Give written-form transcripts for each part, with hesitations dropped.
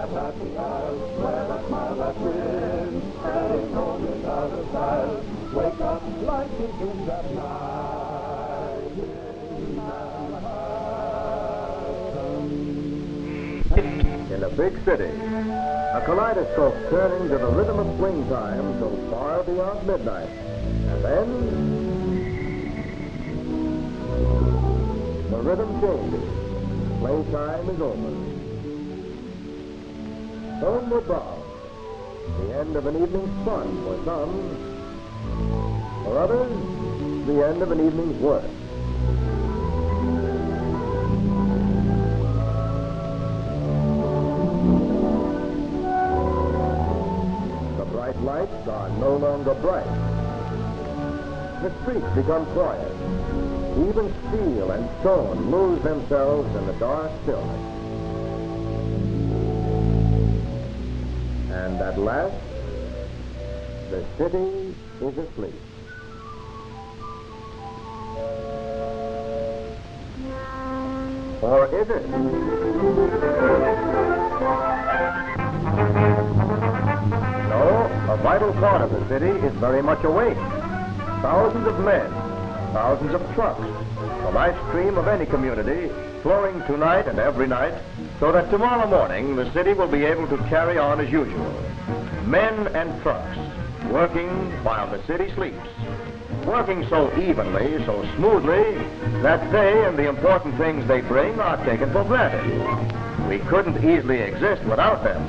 as happy as, where the smile that wins, heading home in other sides. Wake up like you dreamed that night in Manhattan. In a big city, a kaleidoscope turning to the rhythm of swing time so far beyond midnight. And then the rhythm changes. Playtime is over. Homeward bound. The end of an evening's fun for some. For others, the end of an evening's work. The bright lights are no longer bright. The streets become quiet. Even steel and stone lose themselves in the dark stillness. And at last, the city is asleep. Or is it? No, a vital part of the city is very much awake. Thousands of men, thousands of trucks, the life stream of any community, flowing tonight and every night, so that tomorrow morning the city will be able to carry on as usual. Men and trucks, working while the city sleeps, working so evenly, so smoothly, that they and the important things they bring are taken for granted. We couldn't easily exist without them,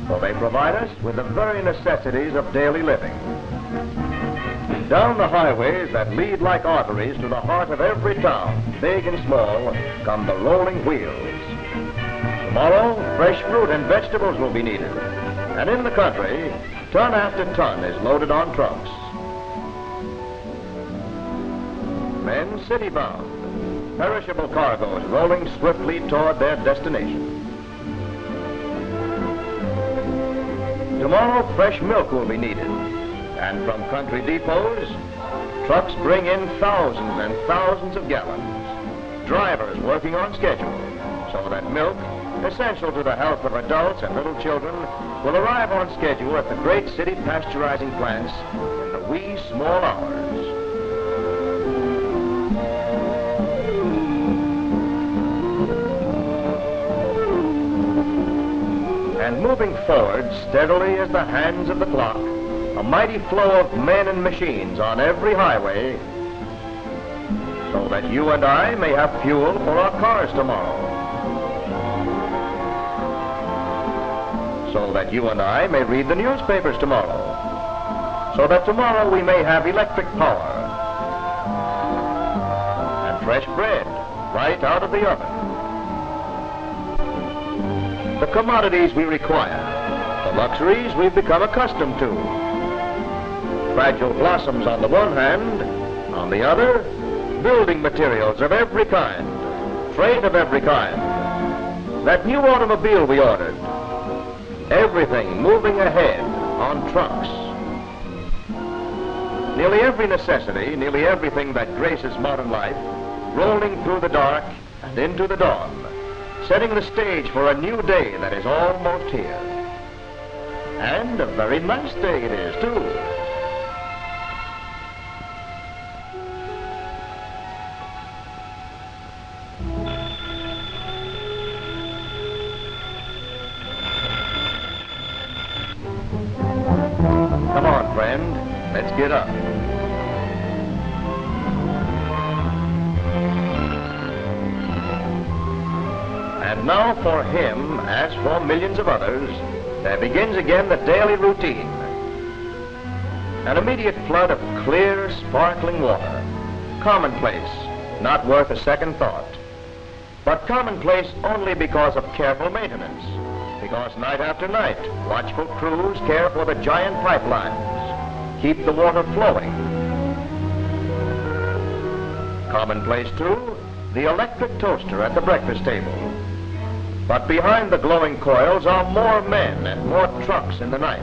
for they provide us with the very necessities of daily living. Down the highways that lead like arteries to the heart of every town, big and small, come the rolling wheels. Tomorrow, fresh fruit and vegetables will be needed. And in the country, ton after ton is loaded on trucks. Men city-bound, perishable cargoes rolling swiftly toward their destination. Tomorrow, fresh milk will be needed. And from country depots, trucks bring in thousands and thousands of gallons. Drivers working on schedule, so that milk, essential to the health of adults and little children, will arrive on schedule at the great city pasteurizing plants in the wee small hours. And moving forward steadily as the hands of the clock, a mighty flow of men and machines on every highway, so that you and I may have fuel for our cars tomorrow. So that you and I may read the newspapers tomorrow. So that tomorrow we may have electric power and fresh bread right out of the oven. The commodities we require, the luxuries we've become accustomed to. Fragile blossoms on the one hand, on the other, building materials of every kind, freight of every kind. That new automobile we ordered, everything moving ahead on trucks. Nearly every necessity, nearly everything that graces modern life, rolling through the dark and into the dawn, setting the stage for a new day that is almost here. And a very nice day it is, too. Come on, friend. Let's get up. And now for him, as for millions of others, there begins again the daily routine. An immediate flood of clear, sparkling water. Commonplace, not worth a second thought. But commonplace only because of careful maintenance. Because night after night, watchful crews care for the giant pipelines, keep the water flowing. Commonplace, too, the electric toaster at the breakfast table. But behind the glowing coils are more men and more trucks in the night,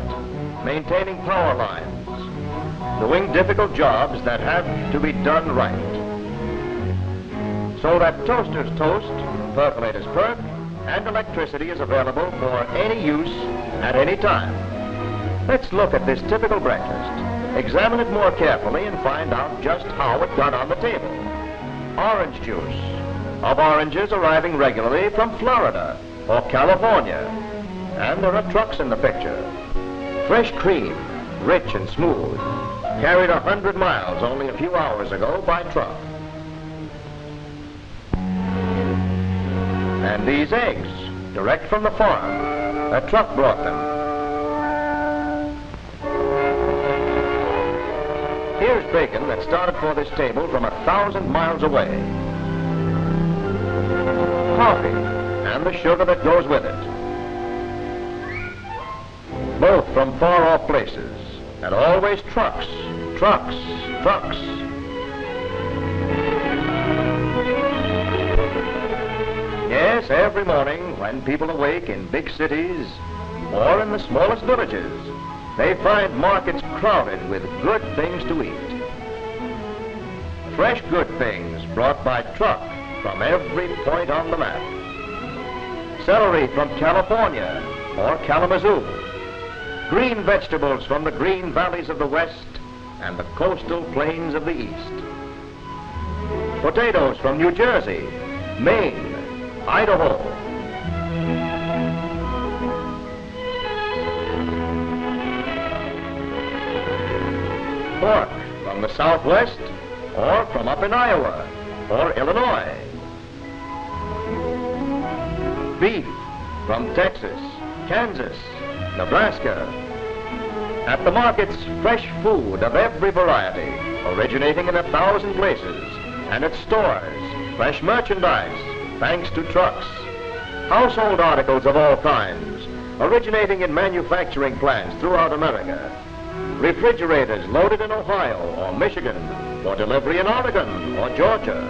maintaining power lines, doing difficult jobs that have to be done right. So that toasters toast, percolators perk, and electricity is available for any use at any time. Let's look at this typical breakfast, examine it more carefully, and find out just how it got on the table. Orange juice, of oranges arriving regularly from Florida or California. And there are trucks in the picture. Fresh cream, rich and smooth, carried 100 miles only a few hours ago by truck. And these eggs, direct from the farm. A truck brought them. Here's bacon that started for this table from 1,000 miles away. Coffee, and the sugar that goes with it. Both from far-off places, and always trucks, trucks, trucks. Yes, every morning when people awake in big cities or in the smallest villages, they find markets crowded with good things to eat. Fresh good things brought by truck from every point on the map. Celery from California or Kalamazoo. Green vegetables from the green valleys of the west and the coastal plains of the east. Potatoes from New Jersey, Maine, Idaho. Pork from the southwest or from up in Iowa or Illinois. Beef from Texas, Kansas, Nebraska. At the markets, fresh food of every variety, originating in 1,000 places. And at stores, fresh merchandise, thanks to trucks. Household articles of all kinds, originating in manufacturing plants throughout America. Refrigerators loaded in Ohio or Michigan for delivery in Oregon or Georgia.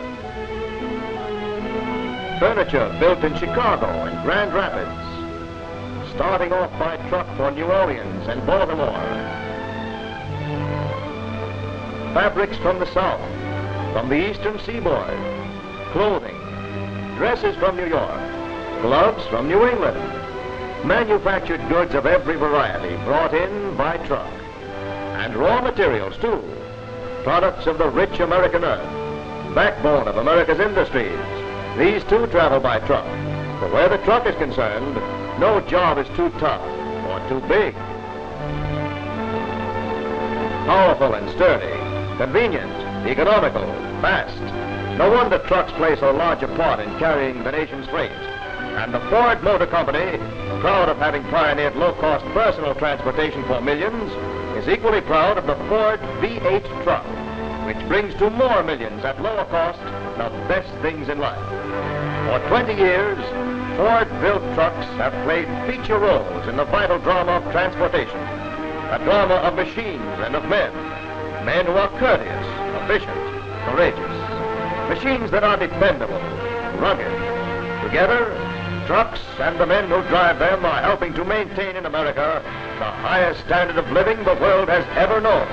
Furniture built in Chicago and Grand Rapids, starting off by truck for New Orleans and Baltimore. Fabrics from the South, from the Eastern Seaboard, clothing, dresses from New York, gloves from New England, manufactured goods of every variety brought in by truck. And raw materials, too. Products of the rich American earth, backbone of America's industries. These, too, travel by truck. But where the truck is concerned, no job is too tough or too big. Powerful and sturdy, convenient, economical, fast. No wonder trucks play so large a part in carrying the nation's freight. And the Ford Motor Company, proud of having pioneered low-cost personal transportation for millions, is equally proud of the Ford V8 truck, which brings to more millions at lower cost the best things in life. For 20 years, Ford-built trucks have played feature roles in the vital drama of transportation, a drama of machines and of men, men who are courteous, efficient, courageous, machines that are dependable, rugged. Together, trucks and the men who drive them are helping to maintain in America the highest standard of living the world has ever known.